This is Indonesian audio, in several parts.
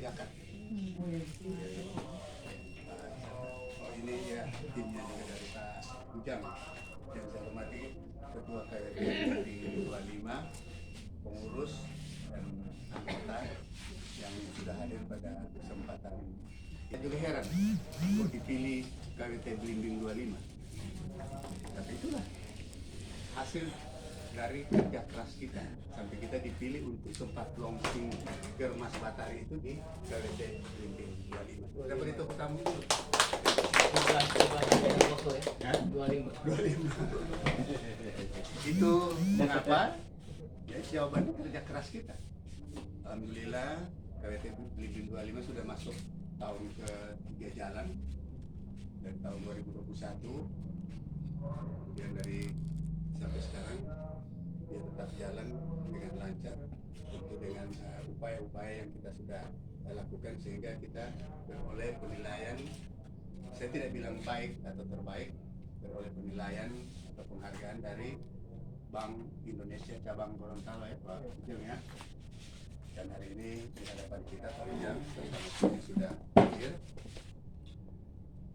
zakat. Ini ya timnya juga dari Pak Ujang yang saya hormati, Ketua KWT 25, pengurus dan anggota yang sudah hadir pada kesempatan ini. Saya juga heran kok dipilih KWT Belimbing 25. Tapi itulah hasil dari kerja keras kita sampai kita dipilih untuk tempat launching Germas Batari itu di KWT Belimbing 25. Dapat itu pertama dulu. 25. Itu mengapa? Ya, jawabannya kerja keras kita. Alhamdulillah KWT Belimbing 25 sudah masuk tahun ke-3 jalan dari tahun 2021. Kemudian dari sampai sekarang dia tetap jalan dengan lancar, tentu dengan upaya-upaya yang kita sudah lakukan sehingga kita beroleh penilaian, saya tidak bilang baik atau terbaik, beroleh penilaian atau penghargaan dari Bank Indonesia cabang Gorontalo ya Pak Ujang ya. Dan hari ini di hadapan kita Pak Ujang ini sudah hadir.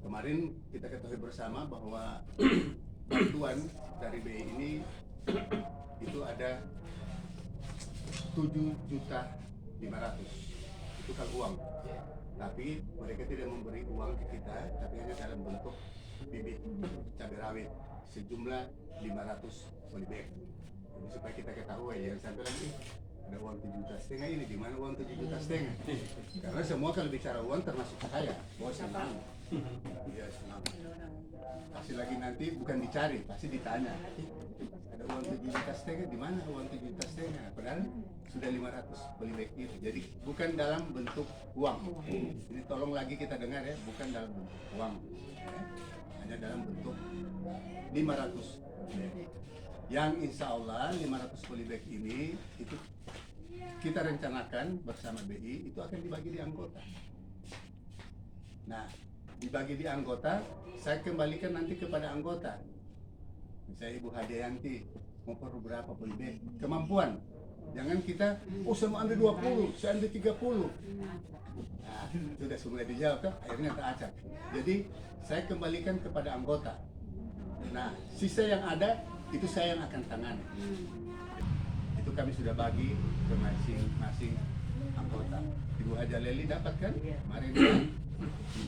Kemarin kita ketahui bersama bahwa bantuan dari BI ini itu ada 7.500.000 itu kan uang, tapi mereka tidak memberi uang ke kita, tapi hanya dalam bentuk bibit cabai rawit sejumlah 500 polybag. Jadi supaya kita ketahui ya, sampai lagi ada uang 7,5 juta ini, di mana uang 7,5 juta? Karena semua kalau bicara uang termasuk saya, bos senang. Iya senang. Pasti lagi nanti bukan dicari, pasti ditanya. Ada uang 7,5 juta, di mana uang 7,5 juta? Padahal sudah 500 polybag itu. Jadi bukan dalam bentuk uang. Ini tolong lagi kita dengar ya, bukan dalam bentuk uang. Hanya dalam bentuk 500 polybag. Yang insya Allah 500 polybag ini itu kita rencanakan bersama BI itu akan dibagi di anggota. Nah, dibagi di anggota, saya kembalikan nanti kepada anggota. Misalnya Ibu Hadianti mau perlu berapa polybag, kemampuan. Jangan kita, saya mau ambil 20, saya ambil 30. Nah, sudah semua dijawab kan, akhirnya teracak. Jadi saya kembalikan kepada anggota. Nah, sisa yang ada itu saya yang akan tangani. Itu kami sudah bagi ke masing-masing anggota. Ibu Haja Leli dapat kan? Kemarin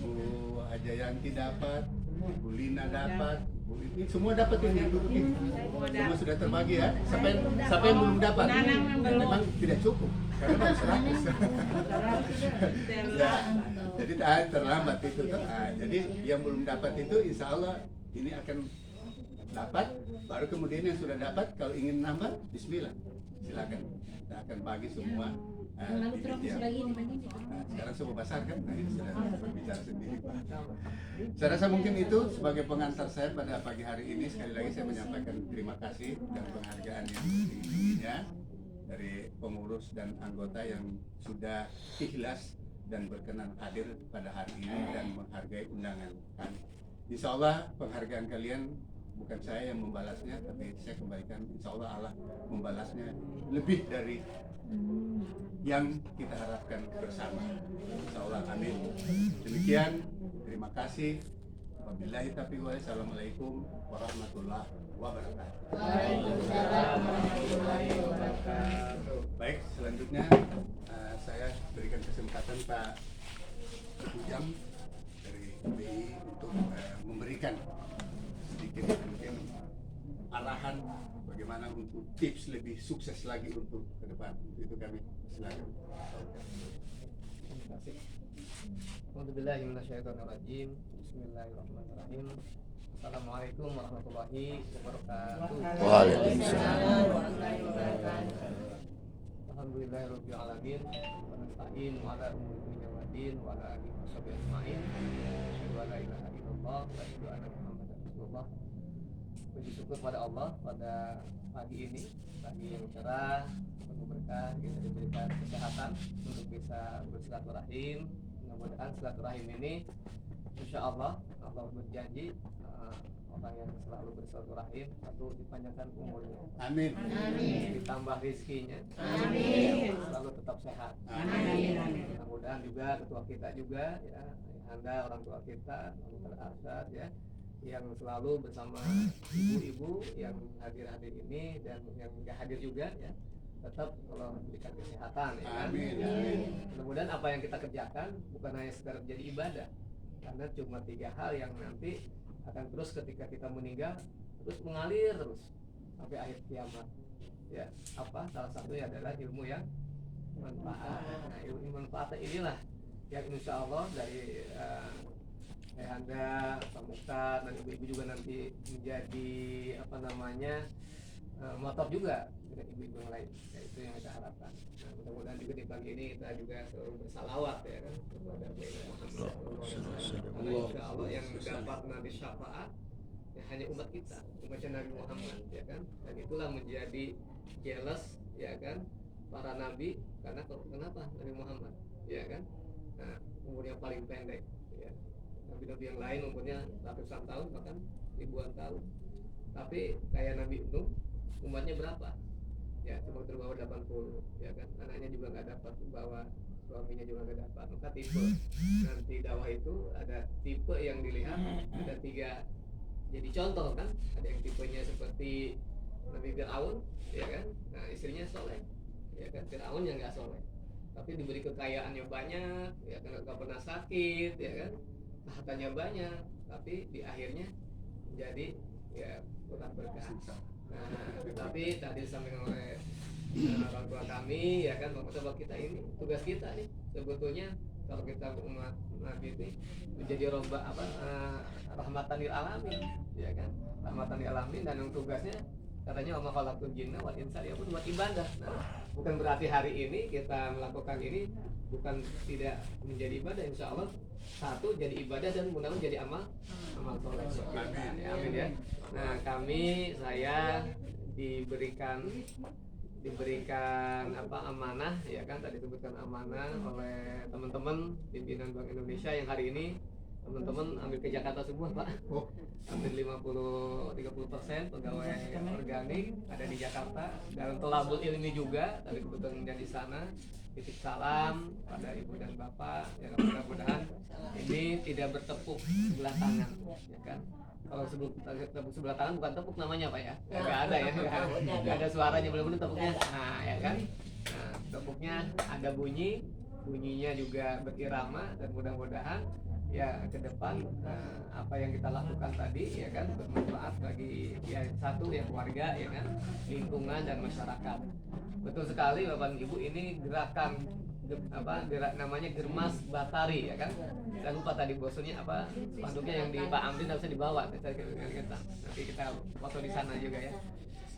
Ibu Haja Yanti dapat, Ibu Lina dapat, ini semua dapat ini yang duduk ini. Semua sudah terbagi ya. Siapa yang belum dapat? Memang tidak cukup. Karena baru 100. Ya, jadi terlambat itu. Jadi yang belum dapat itu insya Allah ini akan dapat, baru kemudian yang sudah dapat kalau ingin nambah, bismillah, silakan. Kita akan bagi semua. Sekarang semua pasar kan, nah ini sudah berbicara sendiri Pak. Saya rasa mungkin itu sebagai pengantar saya pada pagi hari ini. Sekali lagi saya menyampaikan terima kasih dan penghargaan yang tinggi-tingginya dari pengurus dan anggota yang sudah ikhlas dan berkenan hadir pada hari ini dan menghargai undangan kami. Insya Allah penghargaan kalian bukan saya yang membalasnya, tapi saya kembalikan, insya Allah Allah membalasnya lebih dari yang kita harapkan bersama. Insya Allah, amin. Demikian, terima kasih. Wabillahi taufiq wal hidayah. Assalamualaikum warahmatullahi wabarakatuh. Waalaikumsalam warahmatullahi wabarakatuh. Baik, selanjutnya saya berikan kesempatan Pak Ujang dari BI untuk memberikan sedikit mungkin arahan bagaimana untuk tips lebih sukses lagi untuk ke depan. Itu kami silakan. Terima kasih. Alhamdulillah, minasyaitonirrajim. Bismillahirrahmanirrahim. Assalamualaikum warahmatullahi wabarakatuh. Waalaikumsalam. Alhamdulillahirabbil alamin. Wa nasta'in ala umuri dunya waddin wa ala alihi washabihi ajmain. Asyhadu an la ilaha illallah wa asyhadu anna Muhammadar Rasulullah. Puji syukur pada Allah pada pagi ini, pagi yang cerah, penuh berkah, kita diberikan kesehatan untuk bisa bersilaturahim. Mudah-mudahan silaturahim ini insya Allah Allah berjanji orang yang selalu bersilaturahim, satu dipanjangkan umurnya, Amin. ditambah rezekinya, selalu tetap sehat. Mudah-mudahan juga ketua kita juga ya, Anda orang tua kita, Dr. Arsad ya, yang selalu bersama ibu-ibu yang hadir ini dan yang nggak hadir juga ya, tetap kalau memberikan kesehatan ya kan. Amin. Ya, mudah-mudahan apa yang kita kerjakan bukan hanya sekedar jadi ibadah, karena cuma 3 hal yang nanti akan terus ketika kita meninggal terus mengalir terus sampai akhir kiamat ya. Apa salah satunya adalah ilmu yang manfaat. Nah, ilmu manfaat inilah yang insya Allah dari Anda, Pak Mukhtar dan ibu-ibu juga nanti menjadi apa namanya motor juga dengan ibu-ibu yang lain. Ya, itu yang kita harapkan. Nah, mudah-mudahan juga di pagi ini kita juga selalu bersalawat ya kan kepada Muhammad. Karena insya Allah yang dapat nanti syafaat ya hanya umat kita, umatnya Nabi Muhammad ya kan. Dan itulah menjadi jealous ya kan para nabi, karena kenapa Nabi Muhammad ya kan. Nah, umurnya paling pendek ya. Nabi-nabi yang lain umurnya ratusan tahun bahkan ribuan tahun. Tapi kayak Nabi Nuh umatnya berapa? Ya cuma terbawa 80 ya kan. Anaknya juga nggak dapat bawa, suaminya juga nggak dapat. Maka tipe nanti dakwah itu ada tipe yang dilihat, ada 3 jadi contoh kan. Ada yang tipenya seperti Nabi Fir'aun ya kan. Nah istrinya soleh ya kan. Fir'aun yang nggak soleh tapi diberi kekayaannya banyak ya kan, nggak pernah sakit ya kan, hartanya banyak tapi di akhirnya menjadi ya kurang berkah. Nah, tapi tadi disampaikan oleh orang tua kami ya kan, bahwa kita ini tugas kita nih sebetulnya kalau kita umat Nabi ini menjadi rahmatan lil alamin ya kan, rahmatan lil alamin, dan yang tugasnya katanya wa ma khalaqtul jinna wal insa pun buat ibadah. Nah, bukan berarti hari ini kita melakukan ini bukan tidak menjadi ibadah, insya Allah satu jadi ibadah dan mudah-mudahan jadi amal soleh. Amin ya. Nah saya diberikan amanah ya kan, tadi disebutkan amanah oleh teman-teman pimpinan Bank Indonesia yang hari ini teman-teman ambil ke Jakarta semua Pak. Hampir 30% pegawai organik ada di Jakarta dalam Tolabul Ilmi juga, tadi kebetulan di sana. Titip salam pada ibu dan bapak ya, mudah-mudahan ini tidak bertepuk sebelah tangan ya kan. Kalau tepuk sebelah tangan bukan tepuk namanya Pak ya, nggak ada ya, nggak ada suaranya, belum tepuknya. Nah ya kan, nah, tepuknya ada bunyinya juga berirama, dan mudah-mudahan ya ke depan apa yang kita lakukan tadi ya kan bermanfaat bagi ya satu ya keluarga ya kan, lingkungan dan masyarakat. Betul sekali Bapak Ibu, ini gerakan namanya Germas Batari ya kan. Saya lupa tadi bosannya apa, spanduknya yang di Pak Amrin harusnya dibawa nanti kita foto di sana juga ya.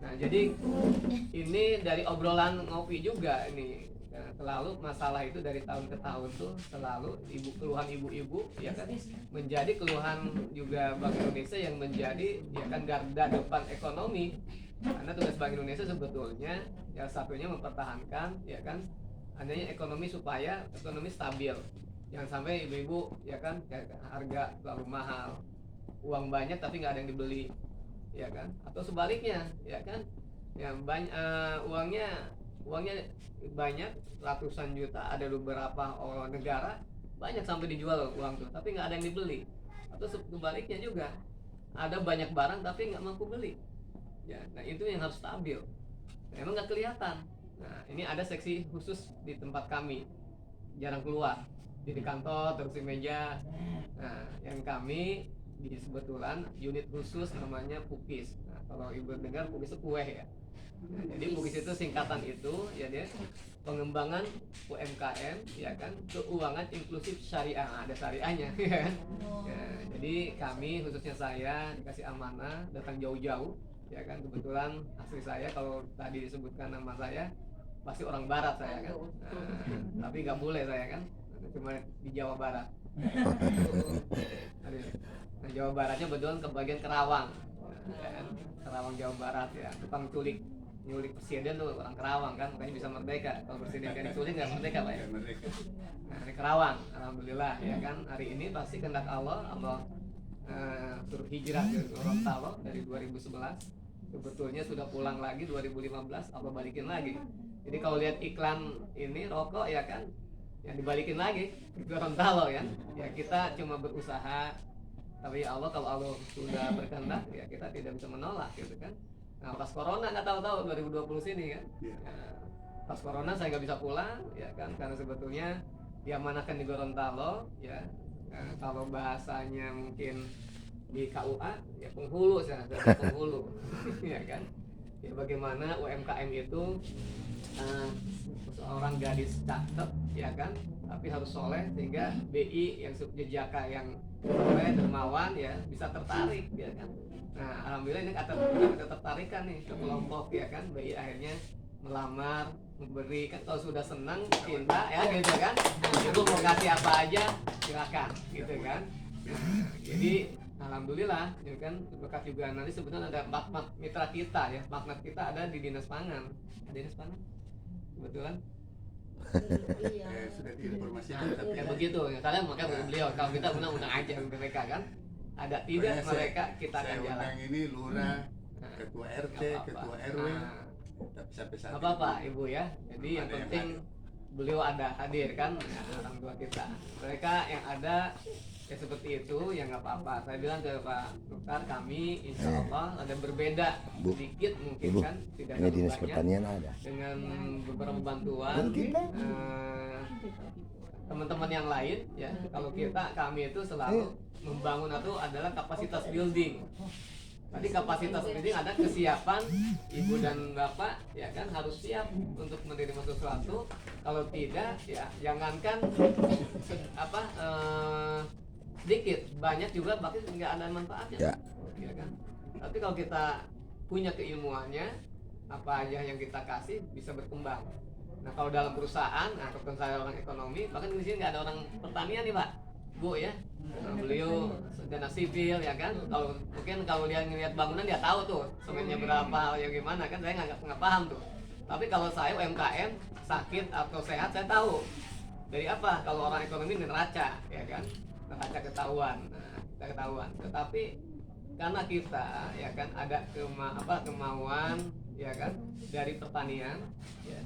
Nah jadi ini dari obrolan ngopi juga ini. Nah, selalu masalah itu dari tahun ke tahun tuh selalu keluhan ibu-ibu ya kan menjadi keluhan juga Bank Indonesia yang menjadi ya kan garda depan ekonomi. Karena tugas Bank Indonesia sebetulnya ya satunya mempertahankan ya kan adanya ekonomi supaya ekonomi stabil. Jangan sampai ibu-ibu ya kan harga terlalu mahal, uang banyak tapi nggak ada yang dibeli ya kan, atau sebaliknya ya kan ya banyak uangnya banyak ratusan juta, ada beberapa negara banyak sampai dijual uang tuh tapi nggak ada yang dibeli, atau sebaliknya juga ada banyak barang tapi nggak mampu beli ya. Nah itu yang harus stabil, nah, emang nggak kelihatan. Nah ini ada seksi khusus di tempat kami, jarang keluar, di kantor terus di meja. Nah yang kami di sebetulan unit khusus namanya Pukis. Nah kalau ibu dengar Pukis itu kue ya. Nah, jadi Pukis itu singkatan itu ya dia pengembangan UMKM ya kan, keuangan inklusif syariah. Nah, ada syariahnya ya kan. Ya, jadi kami khususnya saya dikasih amanah datang jauh-jauh ya kan, kebetulan asli saya kalau tadi disebutkan nama saya pasti orang barat saya kan. Nah, tapi nggak boleh saya kan cuma di Jawa Barat. Nah, Jawa Baratnya betul ke bagian Kerawang ya kan? Kerawang Jawa Barat ya, tukang nyulik presiden tuh orang Kerawang kan, makanya bisa merdeka. Kalau presiden kan diculik nggak merdeka Pak ya. Nah ini Kerawang, alhamdulillah ya kan, hari ini pasti kehendak Allah suruh hijrah ke Gorontalo dari 2011. Sebetulnya sudah pulang lagi 2015, apa balikin lagi. Jadi kalau lihat iklan ini rokok ya kan, yang dibalikin lagi ke Gorontalo ya. Ya kita cuma berusaha, tapi ya Allah, kalau Allah sudah berkehendak ya kita tidak bisa menolak gitu kan. Nah pas corona nggak tahu-tahu 2020 sini kan. Iya. Nah, pas corona saya nggak bisa pulang ya kan, karena sebetulnya diamanahkan di Gorontalo ya. Nah, kalau bahasanya mungkin di KUA ya penghulu, saya dari penghulu ya kan. Ya bagaimana UMKM itu seorang gadis cakep ya kan, tapi harus soleh, sehingga BI yang subjejaka yang soleh dermawan ya bisa tertarik ya kan. Nah alhamdulillah ini ada ketertarikan nih ke kelompok ya kan. BI akhirnya melamar, memberi kan, kalau sudah senang cinta ya gitu kan, ibu mau kasih apa aja silakan gitu kan. Nah, jadi alhamdulillah ya kan, berkat juga nanti sebetulnya ada makna mitra kita ya, makna kita ada di Dinas Pangan. Ada Dinas Pangan kebetulan Sudah diinformasikan tapi ya begitu ya, kalian makanya beliau, kalau kita undang aja mereka kan, ada tidak Saya- mereka kita akan saya jalan. undang ini lurah, Nah, ketua RT, nggak apa-apa. ketua RW, Nah, tapi sampai saat nggak apa-apa ini ibu ya, jadi yang ada yang penting beliau ada hadir kan, ya, orang tua kita. Mereka yang ada ya seperti itu ya nggak apa-apa. Saya bilang ke Pak Mukhtar, kami insya Allah ada berbeda Bu. sedikit mungkin Ibu, kan, tidak ini dinas banyak, pertanian ada. dengan beberapa bantuan Dan kita teman-teman yang lain ya. Kalau kami itu selalu membangun itu adalah kapasitas building. Tadi kapasitas building ada kesiapan ibu dan bapak ya kan, harus siap untuk menerima sesuatu. Kalau tidak ya jangankan sedikit, banyak juga bahkan nggak ada manfaatnya Ya. ya kan. Tapi kalau kita punya keilmuannya, apa aja yang kita kasih bisa berkembang. Nah kalau dalam perusahaan, nah kebetulan saya orang ekonomi, bahkan di sini nggak ada orang pertanian nih Pak, Bu ya. Nah, beliau sarjana sipil ya kan. Kalau mungkin kalau dia ngelihat bangunan dia tahu tuh semennya berapa, ya gimana kan, saya nggak paham tuh. Tapi kalau saya UMKM sakit atau sehat saya tahu. Dari apa? Kalau orang ekonomi neraca ya kan, neraca ketahuan. Nah, kita ketahuan. Tetapi karena kita ya kan ada kemauan ya kan dari pertanian ya.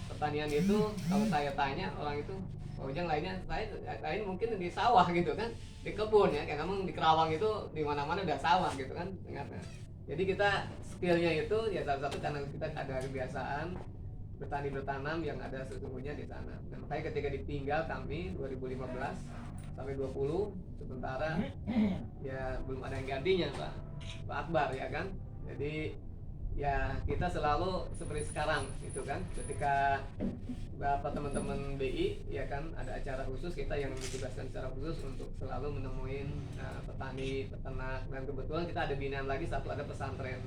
Pertanian itu kalau saya tanya orang itu, oh yang lainnya saya lain mungkin di sawah gitu kan, di kebun ya, kayak kamu di Kerawang itu di mana-mana udah sawah gitu kan. Nah, jadi kita skillnya itu ya salah satu karena kita ada kebiasaan bertanam yang ada sesungguhnya di sana. Nah, makanya ketika ditinggal kami 2015 sampai 20 sementara ya belum ada yang gantinya Pak Akbar ya kan. Jadi ya kita selalu seperti sekarang itu kan, ketika beberapa teman-teman BI ya kan ada acara khusus, kita yang ditugaskan secara khusus untuk selalu menemuin petani, peternak. Dan kebetulan kita ada binaan lagi satu, ada pesantren,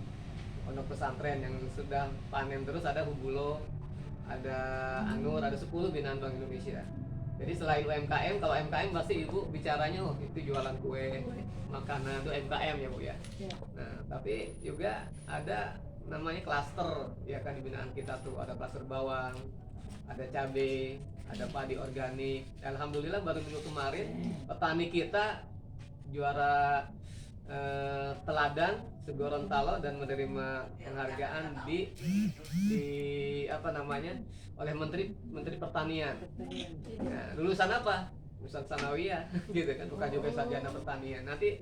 pondok pesantren yang sudah panen terus, ada Hubulo, ada Anggur, ada 10 binaan Bank Indonesia. Jadi selain UMKM, kalau UMKM pasti ibu bicaranya itu jualan kue, makanan, itu UMKM ya Bu ya. Nah tapi juga ada namanya klaster ya kan di binaan kita tuh, ada klaster bawang, ada cabai, ada padi organik. Alhamdulillah baru minggu kemarin petani kita juara teladan se-Gorontalo dan menerima penghargaan di oleh Menteri Pertanian. Nah, lulusan apa? Lulusan sanawiyah gitu kan, bukan juga sarjana pertanian. Nanti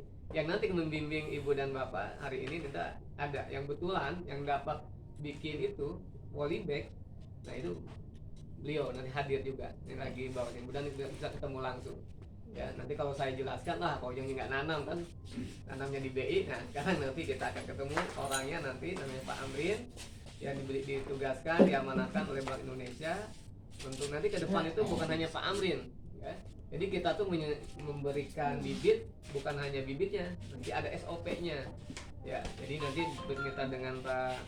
membimbing ibu dan bapak hari ini kita ada yang betulan yang dapat bikin itu polybag. Nah itu beliau nanti hadir juga, yang lagi bawa, mudah bisa ketemu langsung ya. Nanti kalau saya jelaskan lah, kalau yang nggak nanam kan, nanamnya di BI. Nah sekarang nanti kita akan ketemu orangnya, nanti namanya Pak Amrin, yang ditugaskan, diamanahkan oleh Bank Indonesia untuk nanti ke depan itu bukan hanya Pak Amrin ya. Jadi kita tuh memberikan bibit, bukan hanya bibitnya, nanti ada SOP-nya ya. Jadi nanti berkaitan dengan Pak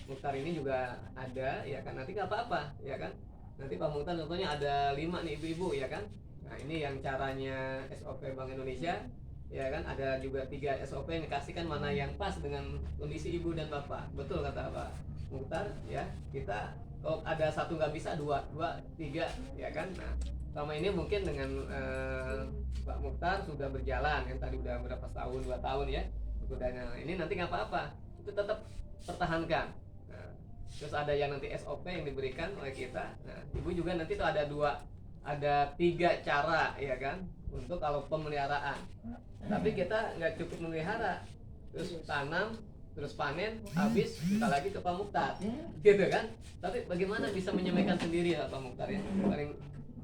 Mukhtar ini juga ada ya kan, nanti nggak apa-apa ya kan. Nanti Pak Mukhtar contohnya ada 5 nih ibu-ibu ya kan. Nah ini yang caranya SOP Bank Indonesia ya kan, ada juga 3 SOP yang dikasihkan mana yang pas dengan kondisi ibu dan bapak. Betul kata Pak Mukhtar ya, kita kalau ada satu nggak bisa, dua, tiga, ya kan. Nah, selama ini mungkin dengan Pak Mukhtar sudah berjalan, yang tadi udah berapa tahun, 2 tahun ya, kudanya ini nanti nggak apa-apa, itu tetap pertahankan. Nah, terus ada yang nanti SOP yang diberikan oleh kita. Nah, ibu juga nanti tuh ada 3 cara, ya kan, untuk kalau pemeliharaan. Tapi kita nggak cukup memelihara, terus tanam, terus panen, habis kita lagi ke Pak Mukhtar, gitu kan. Tapi bagaimana bisa menyampaikan sendiri ya Pak Mukhtar ya, paling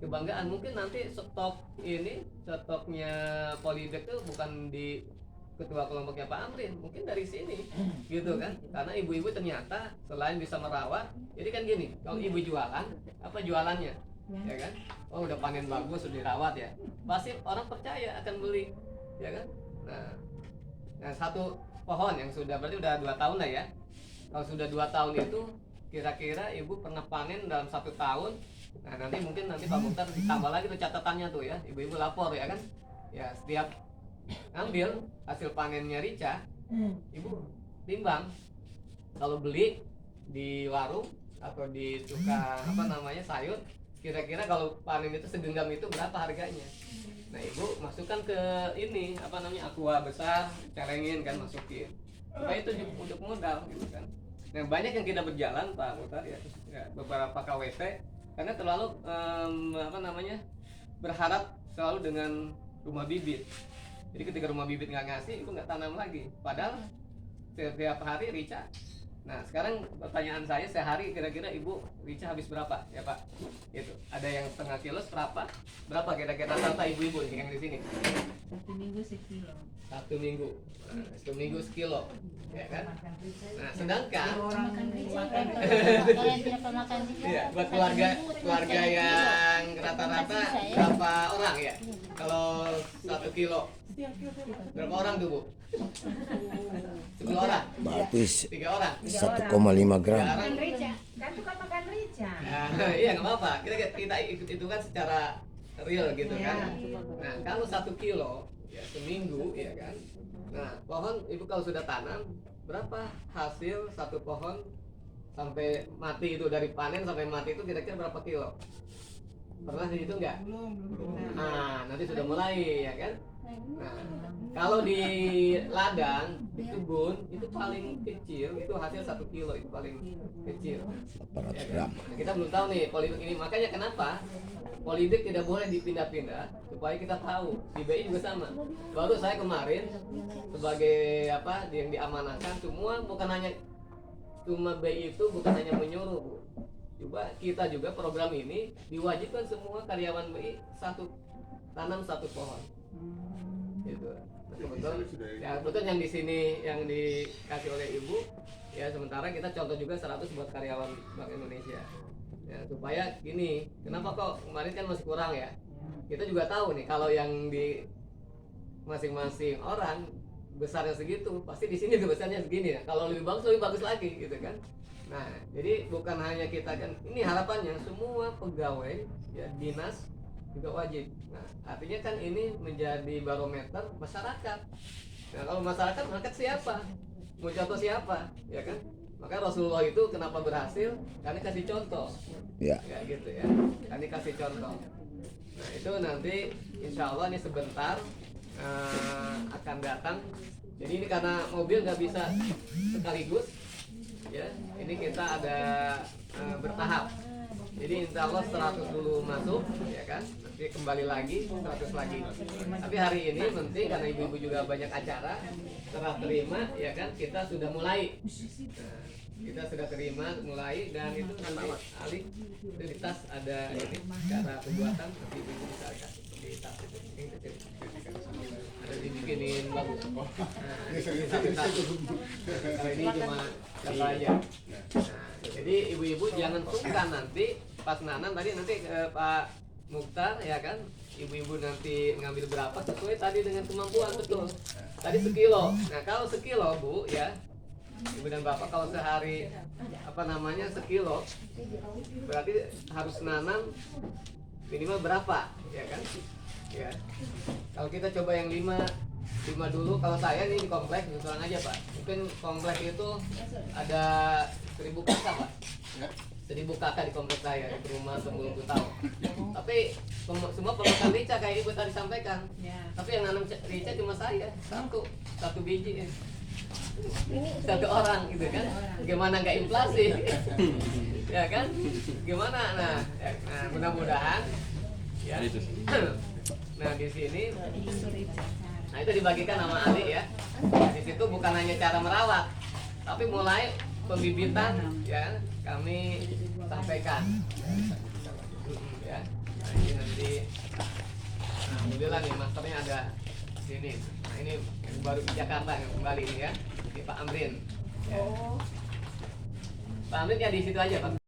kebanggaan. Mungkin nanti stoknya Polybag itu bukan di ketua kelompoknya Pak Amrin, mungkin dari sini, gitu kan. Karena ibu-ibu ternyata selain bisa merawat, jadi kan gini, kalau ibu jualan, apa jualannya, ya kan? Oh udah panen bagus, udah dirawat ya, pasti orang percaya akan beli, ya kan. Nah satu pohon yang sudah berarti udah 2 tahun lah ya. Kalau sudah 2 tahun itu kira-kira ibu pernah panen dalam 1 tahun. Nah nanti Pak Mukhtar ditambah lagi tuh catatannya tuh ya, ibu-ibu lapor ya kan. Ya setiap ambil hasil panennya Rica, ibu timbang. Kalau beli di warung atau di tukang sayur, kira-kira kalau panen itu segenggam itu berapa harganya. Nah ibu masukkan ke aqua besar, celengin kan, masukin. Supaya itu untuk modal gitu kan. Nah banyak yang tidak berjalan Pak Mukhtar ya, beberapa KWT karena terlalu berharap selalu dengan rumah bibit. Jadi ketika rumah bibit nggak ngasih, ibu nggak tanam lagi. Padahal setiap hari Rica. Nah sekarang pertanyaan saya, sehari kira-kira ibu Rica habis berapa ya Pak? Itu ada yang setengah kilo, berapa kira-kira rata ibu-ibu yang di sini? 1 minggu sekilo. 1 minggu, 1 minggu sekilo, ya kan? Nah sedangkan Makan Rica kan? Kalau yang tidak pernah makan Rica, iya, buat 1 keluarga minggu, yang rata-rata berapa orang ya? Kalau 1 kilo berapa orang tuh Bu? 10 orang? Bagus, 3 orang? 1,5 gram. Makan Rica. Kan tukang makan Rica. Nah, iya nggak apa-apa. Kita itu kan secara real gitu kan. Nah kalau 1 kilo ya seminggu ya kan. Nah pohon ibu kalau sudah tanam, berapa hasil satu pohon sampai mati itu, dari panen sampai mati itu kira-kira berapa kilo? Pernah dihitung nggak? Belum. Nah nanti sudah mulai ya kan. Nah kalau di ladang, di kebun itu paling kecil itu hasil 1 kilo itu paling kecil. 800 gram. Nah, kita belum tahu nih Polybag ini, makanya kenapa Polybag tidak boleh dipindah-pindah, supaya kita tahu. Di BI juga sama. Baru saya kemarin sebagai yang diamanahkan, semua bukan hanya cuma BI itu bukan hanya menyuruh Bu. Coba kita juga program ini diwajibkan semua karyawan BI tanam 1 pohon. Gitu. Nah, kebetulan yang di sini yang dikasih oleh ibu ya, sementara kita contoh juga 100 buat karyawan Bank Indonesia ya, supaya gini, kenapa kok kemarin kan masih kurang ya, kita juga tahu nih kalau yang di masing-masing orang besarnya segitu, pasti di sini tuh besarnya segini ya, kalau lebih bagus lagi gitu kan. Nah jadi bukan hanya kita kan, ini harapannya semua pegawai ya dinas juga wajib. Nah, artinya kan ini menjadi barometer masyarakat. Nah, kalau masyarakat siapa? Mau contoh siapa? Ya kan? Maka Rasulullah itu kenapa berhasil? Karena kasih contoh. Ya. Ya gitu ya. Karena kasih contoh. Nah, itu nanti insya Allah ini sebentar akan datang. Jadi ini karena mobil nggak bisa sekaligus. Ya, ini kita ada bertahap. Jadi insya Allah 100 dulu masuk, ya kan? Nanti kembali lagi 100 lagi. Tapi hari ini penting karena ibu-ibu juga banyak acara, serah terima, ya kan? Kita sudah mulai. Nah, kita sudah terima mulai, dan itu nanti alih di tas ada ini cara pembuatan, nanti ibu-ibu bisa kasih di tas itu. Ini kecil. Ada dibikinin bagus. Nah, kalau ini cuma contoh aja. Nah, jadi ibu-ibu jangan sungkan nanti pas nanam tadi nanti Pak Mukhtar ya kan, ibu-ibu nanti ngambil berapa sesuai tadi dengan kemampuan, betul. Tadi 1 kilo. Nah kalau 1 kilo Bu ya, ibu dan bapak kalau sehari 1 kilo, berarti harus nanam minimal berapa ya kan? Ya. Kalau kita coba yang 5 dulu, kalau saya ini di kompleks terang aja Pak, mungkin kompleks itu ada 1000 kakak Pak. Ya. Itu dibukakan di komplek saya di rumah sebelum ku tahu. Tapi semua pemakan rica kayak ibu tadi sampaikan. Ya. Tapi yang nanam rica cuma saya, satu biji. Satu orang gitu kan. Gimana nggak inflasi? Ya kan? Gimana? Nah mudah-mudahan ya. Nah di sini, nah itu dibagikan sama adik ya. Di situ bukan hanya cara merawat, tapi mulai pembibitan ya kami sampaikan. Ya, nah ini nanti, nah, alhamdulillah nih masternya ada di sini. Nah ini yang baru di Jakarta yang kembali ini ya, di Pak Amrin. Ya. Pak Amrin ya di situ aja Pak.